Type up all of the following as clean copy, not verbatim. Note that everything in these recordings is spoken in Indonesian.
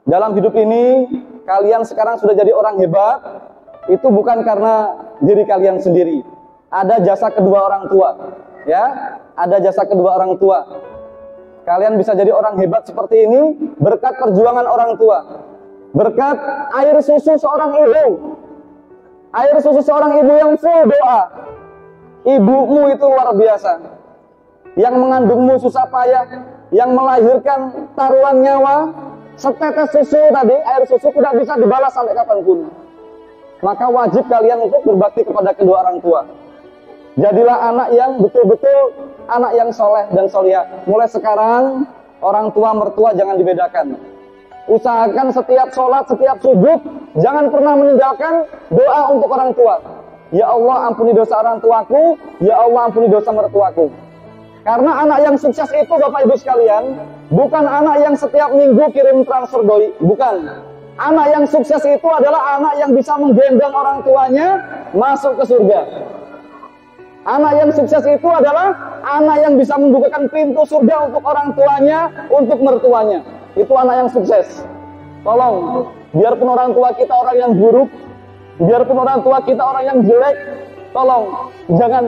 dalam hidup ini kalian sekarang sudah jadi orang hebat, itu bukan karena diri kalian sendiri. Ada jasa kedua orang tua, ya. Ada jasa kedua orang tua. Kalian bisa jadi orang hebat seperti ini berkat perjuangan orang tua. Berkat air susu seorang ibu. Air susu seorang ibu yang full doa. Ibumu itu luar biasa. Yang mengandungmu susah payah, yang melahirkan taruhan nyawa, setetes susu tadi, air susu tidak bisa dibalas sampai kapanpun. Maka wajib kalian untuk berbakti kepada kedua orang tua. Jadilah anak yang betul-betul anak yang soleh dan solihah. Mulai sekarang orang tua mertua jangan dibedakan. Usahakan setiap sholat, setiap sujud, jangan pernah meninggalkan doa untuk orang tua. Ya Allah ampuni dosa orang tuaku, ya Allah ampuni dosa mertuaku. Karena anak yang sukses itu Bapak Ibu sekalian, bukan anak yang setiap minggu kirim transfer doi, bukan. Anak yang sukses itu adalah anak yang bisa menggendong orang tuanya masuk ke surga. Anak yang sukses itu adalah anak yang bisa membukakan pintu surga untuk orang tuanya, untuk mertuanya. Itu anak yang sukses. Tolong, biarpun orang tua kita orang yang buruk, biarpun orang tua kita orang yang jelek, tolong jangan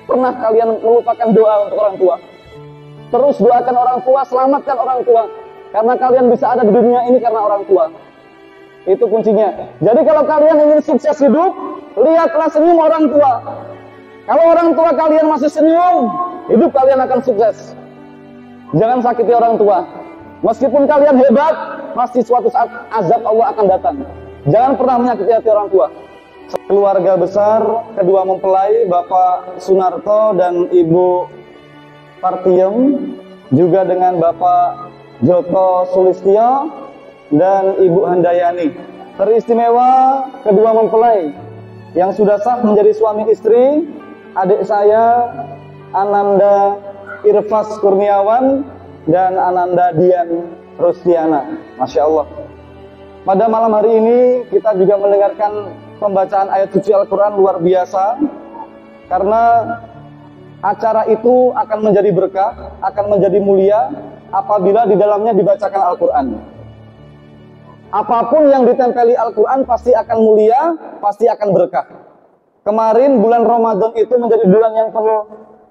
pernah kalian melupakan doa untuk orang tua. Terus doakan orang tua, selamatkan orang tua. Karena kalian bisa ada di dunia ini karena orang tua. Itu kuncinya. Jadi kalau kalian ingin sukses hidup, lihatlah senyum orang tua. Kalau orang tua kalian masih senyum, hidup kalian akan sukses. Jangan sakiti orang tua. Meskipun kalian hebat, pasti suatu saat azab Allah akan datang. Jangan pernah menyakiti hati orang tua. Keluarga besar, kedua mempelai, Bapak Sunarto dan Ibu Partiem, juga dengan Bapak Joko Sulistyo dan Ibu Handayani. Teristimewa kedua mempelai yang sudah sah menjadi suami istri, adik saya Ananda Irfas Kurniawan dan Ananda Dian Rustiana. Masya Allah. Pada malam hari ini kita juga mendengarkan pembacaan ayat suci Al-Quran luar biasa. Karena acara itu akan menjadi berkah, akan menjadi mulia apabila di dalamnya dibacakan Al-Quran. Apapun yang ditempeli Al-Quran pasti akan mulia, pasti akan berkah. Kemarin bulan Ramadan itu menjadi bulan yang penuh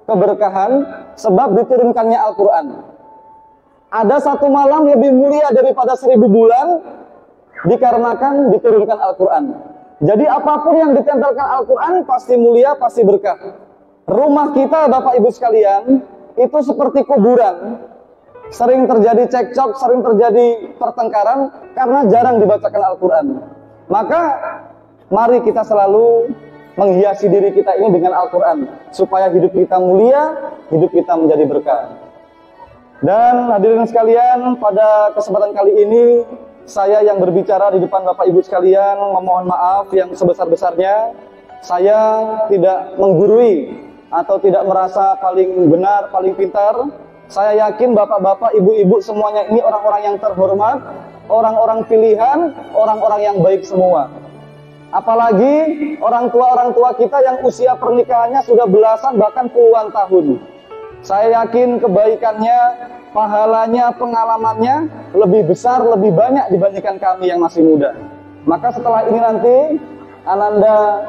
keberkahan sebab diturunkannya Al-Quran. Ada satu malam lebih mulia daripada 1000 bulan dikarenakan diturunkan Al-Quran. Jadi apapun yang ditempelkan Al-Quran pasti mulia, pasti berkah. Rumah kita Bapak Ibu sekalian itu seperti kuburan. Sering terjadi cekcok, sering terjadi pertengkaran karena jarang dibacakan Al-Quran. Maka mari kita selalu menghiasi diri kita ini dengan Al-Quran supaya hidup kita mulia, hidup kita menjadi berkah. Dan hadirin sekalian, pada kesempatan kali ini saya yang berbicara di depan Bapak Ibu sekalian memohon maaf yang sebesar-besarnya. Saya tidak menggurui atau tidak merasa paling benar, paling pintar. Saya yakin bapak-bapak, ibu-ibu semuanya ini orang-orang yang terhormat, orang-orang pilihan, orang-orang yang baik semua. Apalagi orang tua kita yang usia pernikahannya sudah belasan bahkan puluhan tahun. Saya yakin kebaikannya, pahalanya, pengalamannya lebih besar, lebih banyak dibandingkan kami yang masih muda. Maka setelah ini nanti Ananda,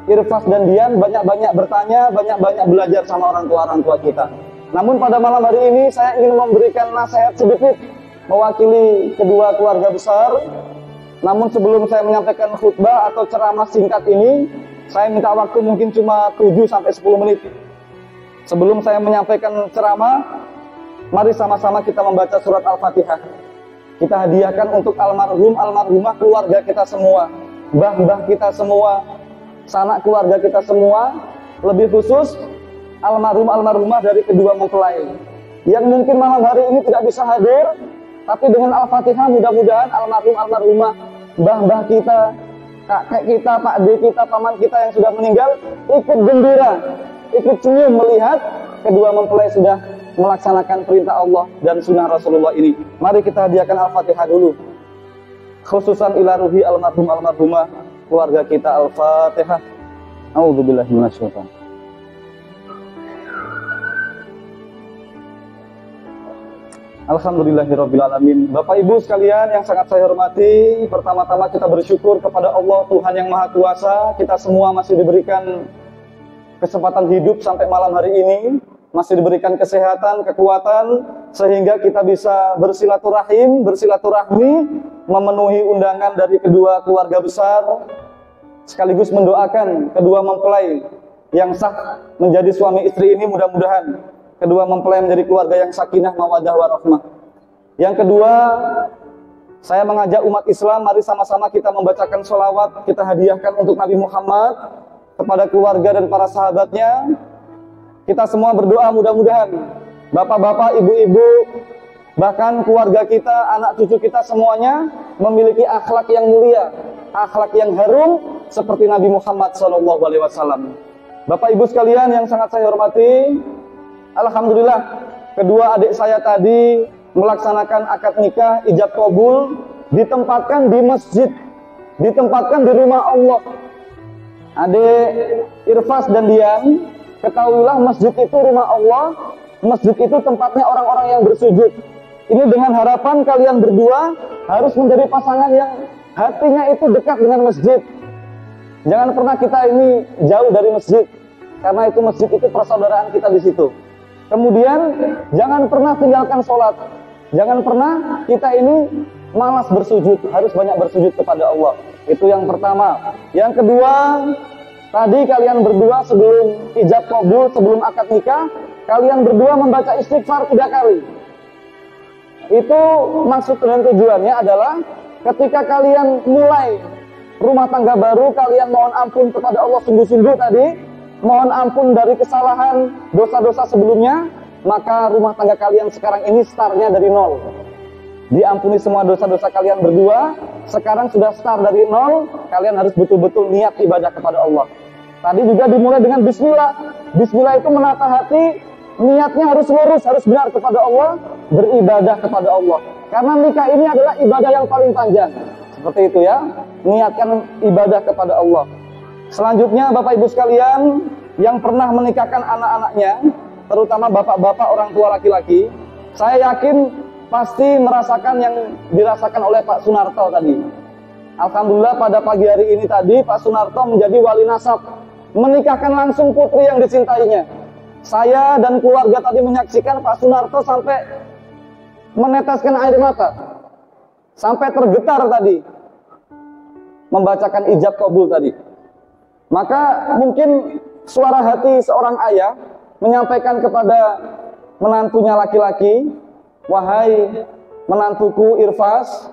Irfas dan Dian banyak-banyak bertanya, banyak-banyak belajar sama orang tua kita. Namun pada malam hari ini saya ingin memberikan nasihat sedikit mewakili kedua keluarga besar. Namun sebelum saya menyampaikan khutbah atau ceramah singkat ini, saya minta waktu mungkin cuma 7-10 menit. Sebelum saya menyampaikan ceramah, mari sama-sama kita membaca surat Al-Fatihah. Kita hadiahkan untuk almarhum, almarhumah keluarga kita semua, mbah-mbah kita semua, sanak keluarga kita semua, lebih khusus almarhum, almarhumah dari kedua mempelai yang mungkin malam hari ini tidak bisa hadir, tapi dengan Al-Fatihah mudah-mudahan almarhum, almarhumah, mbah-mbah kita, kakek kita, pak de kita, paman kita yang sudah meninggal ikut gembira, ikut senyum melihat kedua mempelai sudah melaksanakan perintah Allah dan sunnah Rasulullah ini. Mari kita hadiahkan Al-Fatihah dulu, khususan ila ruhi almarhum, almarhumah keluarga kita. Al-Fatihah. A'udzubillahi minasyaitonir. Alhamdulillahirabbil alamin. Bapak Ibu sekalian yang sangat saya hormati, pertama-tama kita bersyukur kepada Allah Tuhan yang Maha Kuasa. Kita semua masih diberikan kesempatan hidup sampai malam hari ini, masih diberikan kesehatan, kekuatan, sehingga kita bisa bersilaturahmi, memenuhi undangan dari kedua keluarga besar, sekaligus mendoakan kedua mempelai yang sah menjadi suami istri ini, mudah-mudahan kedua mempelai menjadi keluarga yang sakinah, mawaddah, warahmah. Yang kedua, saya mengajak umat Islam, mari sama-sama kita membacakan sholawat, kita hadiahkan untuk Nabi Muhammad, kepada keluarga dan para sahabatnya. Kita semua berdoa mudah-mudahan bapak-bapak, ibu-ibu, bahkan keluarga kita, anak cucu kita semuanya memiliki akhlak yang mulia, akhlak yang harum seperti Nabi Muhammad SAW. Bapak ibu sekalian yang sangat saya hormati, alhamdulillah kedua adik saya tadi melaksanakan akad nikah, ijab qabul, ditempatkan di masjid, ditempatkan di rumah Allah. Adik Irfas dan Dian, ketahuilah masjid itu rumah Allah, masjid itu tempatnya orang-orang yang bersujud. Ini dengan harapan kalian berdua harus menjadi pasangan yang hatinya itu dekat dengan masjid. Jangan pernah kita ini jauh dari masjid, karena itu masjid itu persaudaraan kita di situ. Kemudian jangan pernah tinggalkan sholat, jangan pernah kita ini malas bersujud, harus banyak bersujud kepada Allah. Itu yang pertama. Yang kedua, tadi kalian berdua sebelum ijab qabul, sebelum akad nikah, kalian berdua membaca istighfar 3 kali. Itu maksud dan tujuannya adalah ketika kalian mulai rumah tangga baru, kalian mohon ampun kepada Allah sungguh-sungguh tadi, mohon ampun dari kesalahan, dosa-dosa sebelumnya, maka rumah tangga kalian sekarang ini startnya dari nol. Diampuni semua dosa-dosa kalian berdua, sekarang sudah start dari nol, kalian harus betul-betul niat ibadah kepada Allah. Tadi juga dimulai dengan bismillah. Bismillah itu menata hati, niatnya harus lurus, harus benar kepada Allah, beribadah kepada Allah. Karena nikah ini adalah ibadah yang paling panjang. Seperti itu ya, niatkan ibadah kepada Allah. Selanjutnya Bapak Ibu sekalian yang pernah menikahkan anak-anaknya, terutama bapak-bapak orang tua laki-laki, saya yakin pasti merasakan yang dirasakan oleh Pak Sunarto tadi. Alhamdulillah pada pagi hari ini tadi Pak Sunarto menjadi wali nasab, menikahkan langsung putri yang dicintainya. Saya dan keluarga tadi menyaksikan Pak Sunarto sampai meneteskan air mata, sampai tergetar tadi membacakan ijab qabul tadi. Maka mungkin suara hati seorang ayah menyampaikan kepada menantunya laki-laki, wahai menantuku Irfas,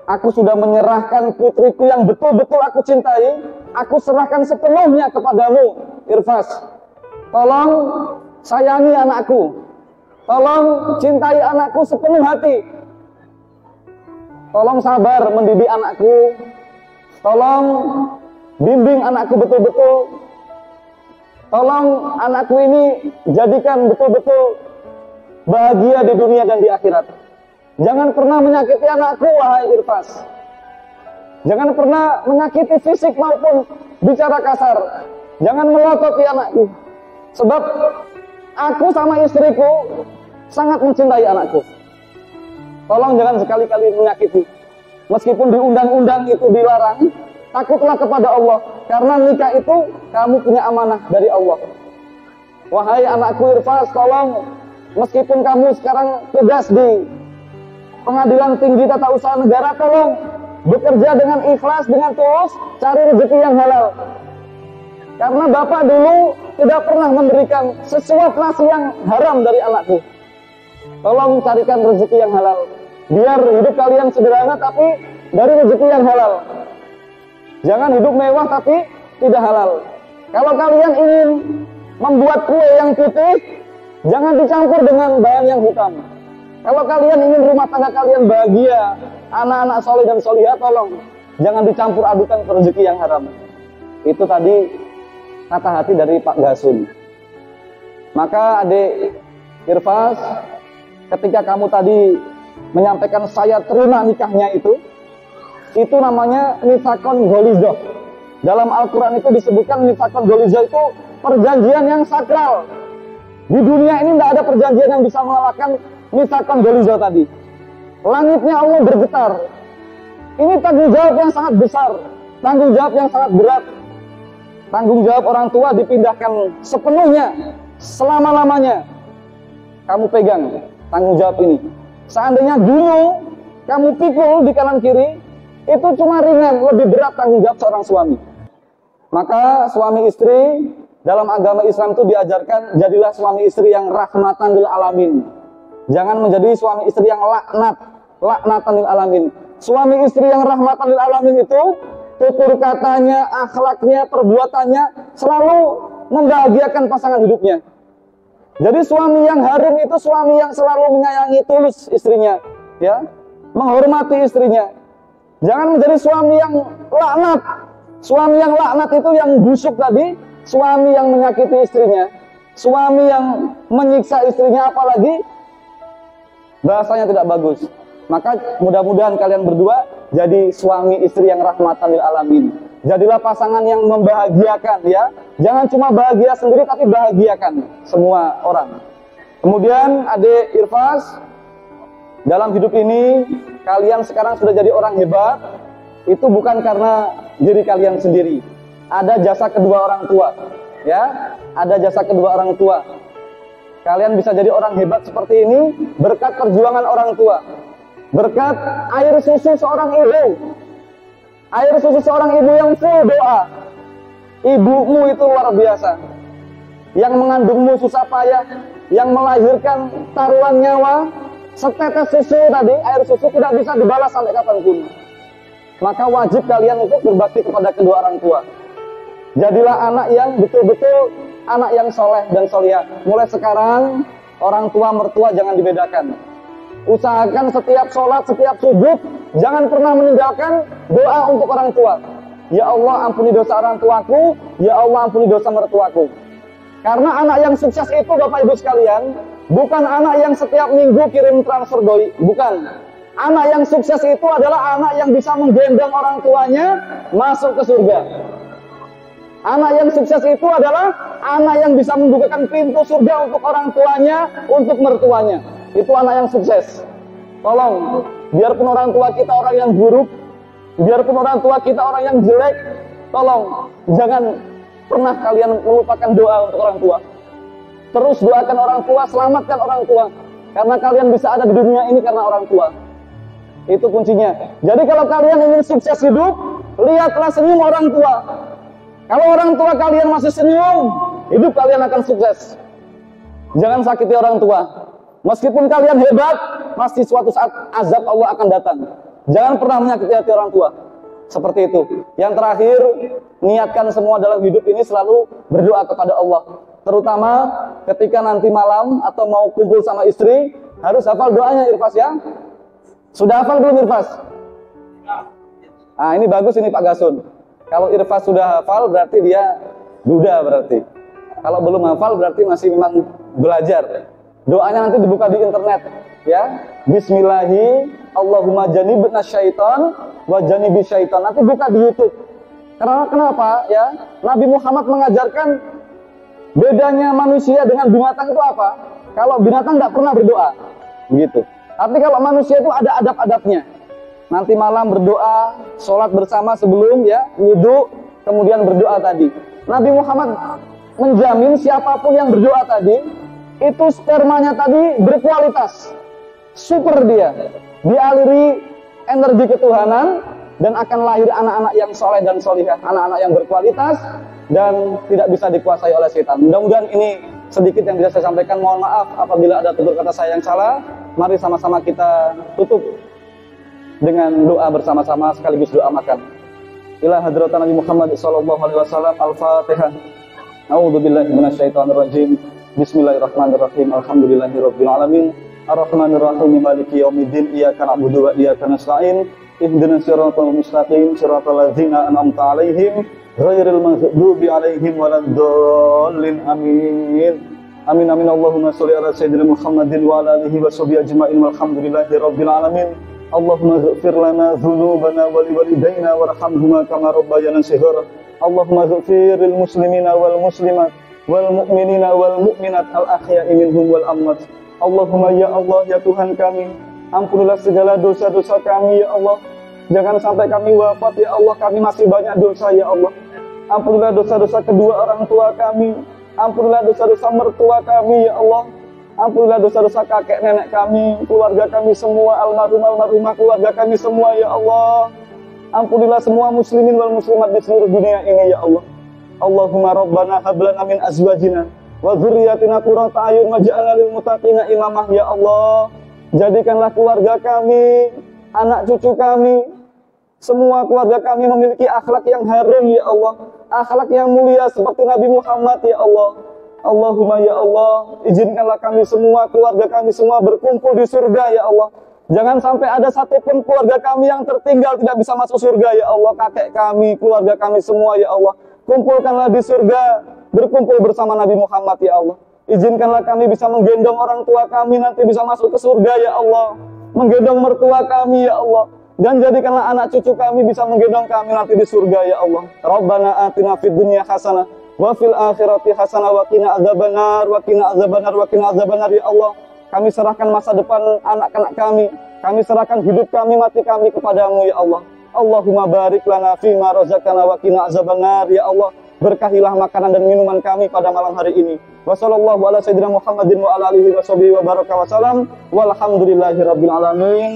aku sudah menyerahkan putriku yang betul-betul aku cintai, aku serahkan sepenuhnya kepadamu Irfas. Tolong sayangi anakku, tolong cintai anakku sepenuh hati, tolong sabar mendidik anakku, tolong bimbing anakku betul-betul, tolong anakku ini jadikan betul-betul bahagia di dunia dan di akhirat. Jangan pernah menyakiti anakku, wahai Irfas. Jangan pernah menyakiti fisik maupun bicara kasar. Jangan melototi anakku. Sebab aku sama istriku sangat mencintai anakku. Tolong jangan sekali-kali menyakiti. Meskipun di undang-undang itu dilarang, takutlah kepada Allah. Karena nikah itu kamu punya amanah dari Allah. Wahai anakku Irfas, tolong, meskipun kamu sekarang tugas di Pengadilan Tinggi Tata Usaha Negara, tolong bekerja dengan ikhlas, dengan tulus, cari rezeki yang halal. Karena Bapak dulu tidak pernah memberikan sesuatu nasi yang haram dari anakku. Tolong carikan rezeki yang halal. Biar hidup kalian sederhana tapi dari rezeki yang halal. Jangan hidup mewah tapi tidak halal. Kalau kalian ingin membuat kue yang putih, jangan dicampur dengan bahan yang hitam. Kalau kalian ingin rumah tangga kalian bahagia, anak-anak soleh dan solihah, tolong jangan dicampur adukan ke rezeki yang haram. Itu tadi kata hati dari Pak Gasun. Maka adik Irfas, ketika kamu tadi menyampaikan saya terima nikahnya itu namanya nifakon golizoh. Dalam Al-Quran itu disebutkan nifakon golizoh itu perjanjian yang sakral. Di dunia ini tidak ada perjanjian yang bisa mengalahkan Mitsaqan Ghaliza tadi. Langitnya Allah bergetar. Ini tanggung jawab yang sangat besar, tanggung jawab yang sangat berat. Tanggung jawab orang tua dipindahkan sepenuhnya, selama-lamanya. Kamu pegang tanggung jawab ini. Seandainya dulu kamu pikul di kanan kiri, itu cuma ringan, lebih berat tanggung jawab seorang suami. Maka suami istri dalam agama Islam itu diajarkan, jadilah suami istri yang rahmatan lil alamin. Jangan menjadi suami istri yang laknatan lil alamin. Suami istri yang rahmatan lil alamin itu tutur katanya, akhlaknya, perbuatannya selalu membahagiakan pasangan hidupnya. Jadi suami yang harim itu suami yang selalu menyayangi tulus istrinya, ya, menghormati istrinya. Jangan menjadi suami yang laknat. Suami yang laknat itu yang busuk tadi, suami yang menyakiti istrinya, suami yang menyiksa istrinya, apalagi bahasanya tidak bagus. Maka mudah-mudahan kalian berdua jadi suami istri yang rahmatan lil alamin. Jadilah pasangan yang membahagiakan, ya. Jangan cuma bahagia sendiri tapi bahagiakan semua orang. Kemudian adik Irfas, dalam hidup ini kalian sekarang sudah jadi orang hebat. Itu bukan karena diri kalian sendiri. Ada jasa kedua orang tua, ya. Ada jasa kedua orang tua. Kalian bisa jadi orang hebat seperti ini berkat perjuangan orang tua. Berkat air susu seorang ibu. Air susu seorang ibu yang full doa. Ibumu itu luar biasa. Yang mengandungmu susah payah, yang melahirkan taruhan nyawa, setetes susu tadi, air susu tidak bisa dibalas sampai kapanpun. Maka wajib kalian untuk berbakti kepada kedua orang tua. Jadilah anak yang betul-betul anak yang soleh dan solihah. Mulai sekarang orang tua mertua jangan dibedakan. Usahakan setiap sholat, setiap sujud, jangan pernah meninggalkan doa untuk orang tua. Ya Allah, ampuni dosa orang tuaku. Ya Allah, ampuni dosa mertuaku. Karena anak yang sukses itu, Bapak Ibu sekalian, bukan anak yang setiap minggu kirim transfer doi. Bukan. Anak yang sukses itu adalah anak yang bisa menggendong orang tuanya masuk ke surga. Anak yang sukses itu adalah anak yang bisa membukakan pintu surga untuk orang tuanya, untuk mertuanya. Itu anak yang sukses. Tolong, biarpun orang tua kita orang yang buruk, biarpun orang tua kita orang yang jelek, tolong jangan pernah kalian melupakan doa untuk orang tua. Terus doakan orang tua, selamatkan orang tua. Karena kalian bisa ada di dunia ini karena orang tua. Itu kuncinya. Jadi kalau kalian ingin sukses hidup, lihatlah senyum orang tua. Kalau orang tua kalian masih senyum, hidup kalian akan sukses. Jangan sakiti orang tua. Meskipun kalian hebat, pasti suatu saat azab Allah akan datang. Jangan pernah menyakiti hati orang tua. Seperti itu. Yang terakhir, niatkan semua dalam hidup ini selalu berdoa kepada Allah. Terutama ketika nanti malam atau mau kumpul sama istri, harus hafal doanya Irfas, ya. Sudah hafal belum Irfas? Ah, ini bagus ini Pak Gasun. Kalau Irfas sudah hafal berarti dia duda berarti. Kalau belum hafal berarti masih memang belajar. Doanya nanti dibuka di internet, ya. Bismillahi Allahumma janibna syaitan wa janibi syaitan. Nanti buka di YouTube. Karena kenapa? Ya, Nabi Muhammad mengajarkan bedanya manusia dengan binatang itu apa? Kalau binatang nggak pernah berdoa, begitu. Tapi kalau manusia itu ada adab-adabnya. Nanti malam berdoa, sholat bersama sebelum, ya, wudhu, kemudian berdoa tadi. Nabi Muhammad menjamin siapapun yang berdoa tadi, itu spermanya tadi berkualitas, super dia, dialiri energi ketuhanan, dan akan lahir anak-anak yang soleh dan solihah, anak-anak yang berkualitas, dan tidak bisa dikuasai oleh setan. Mudah-mudahan ini sedikit yang bisa saya sampaikan. Mohon maaf apabila ada tutur kata saya yang salah. Mari sama-sama kita tutup dengan doa bersama-sama sekaligus doa makan. Ila hadratan Nabi Muhammad sallallahu alaihi wasallam. Al-Fatihah. A'udzubillahi minasyaitonirrajim. Bismillahirrahmanirrahim. Alhamdulillahirabbil alamin. Arrahmanirrahim. Maliki yaumiddin. Iyyaka na'budu wa iyyaka nasta'in. Ihdinas siratal mustaqim. Siratal ladzina an'amta 'alaihim ghairil maghdubi 'alaihim waladdallin. Amin. Amin amin. Allahumma sholli ala sayyidina Muhammadin wa ala alihi wa sahbihi ajma'in. Walhamdulillahirabbil alamin. Allahumma ighfir lana dzunubana wa liwalidayna warhamhuma kama rabbayana shighara. Allahumma ighfir lil muslimina wal muslimat wal mu'minina wal mu'minat al ahya'i minhum wal amwat. Allahumma ya Allah ya Tuhan kami, ampunilah segala dosa-dosa kami ya Allah. Jangan sampai kami wafat ya Allah, kami masih banyak dosa ya Allah. Ampunilah dosa-dosa kedua orang tua kami, ampunilah dosa-dosa mertua kami ya Allah. Ampunilah dosa-dosa kakek nenek kami, keluarga kami semua, almarhumah keluarga kami semua ya Allah. Ampunilah semua muslimin wal muslimat di seluruh dunia ini ya Allah. Allahumma rabbana hab lana min azwajina wa dzurriyyatina qurrata a'yun waj'alna lil muttaqina imamah ya Allah. Jadikanlah keluarga kami, anak cucu kami, semua keluarga kami memiliki akhlak yang harum ya Allah, akhlak yang mulia seperti Nabi Muhammad ya Allah. Allahumma ya Allah, izinkanlah kami semua, keluarga kami semua berkumpul di surga ya Allah. Jangan sampai ada satupun keluarga kami yang tertinggal tidak bisa masuk surga ya Allah. Kakek kami, keluarga kami semua ya Allah, kumpulkanlah di surga, berkumpul bersama Nabi Muhammad ya Allah. Izinkanlah kami bisa menggendong orang tua kami nanti bisa masuk ke surga ya Allah, menggendong mertua kami ya Allah. Dan jadikanlah anak cucu kami bisa menggendong kami nanti di surga ya Allah. Rabbana atina fid dunya hasanah wa fil akhirati hasanah wa qina adzabannar wa qina adzabannar wa qina adzabannar ya Allah. Kami serahkan masa depan anak-anak kami serahkan hidup kami, mati kami kepadamu ya Allah. Allahumma barik lana fima razaqtana wa qina adzabannar ya Allah. Berkahilah makanan dan minuman kami pada malam hari ini. Wassallallahu ala sayyidina Muhammadin wa ala alihi washabihi wa baraka wa salam. Walhamdulillahirabbil alamin.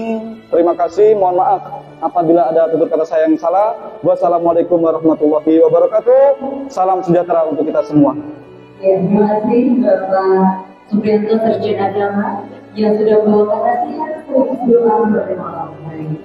Terima kasih, mohon maaf apabila ada tutur kata saya yang salah. Wassalamualaikum warahmatullahi wabarakatuh. Salam sejahtera untuk kita semua. Ya, terima kasih Bapak Supriyanto Sarjana Agama yang sudah membawakan nasihat sekaligus doa pada malam hari ini.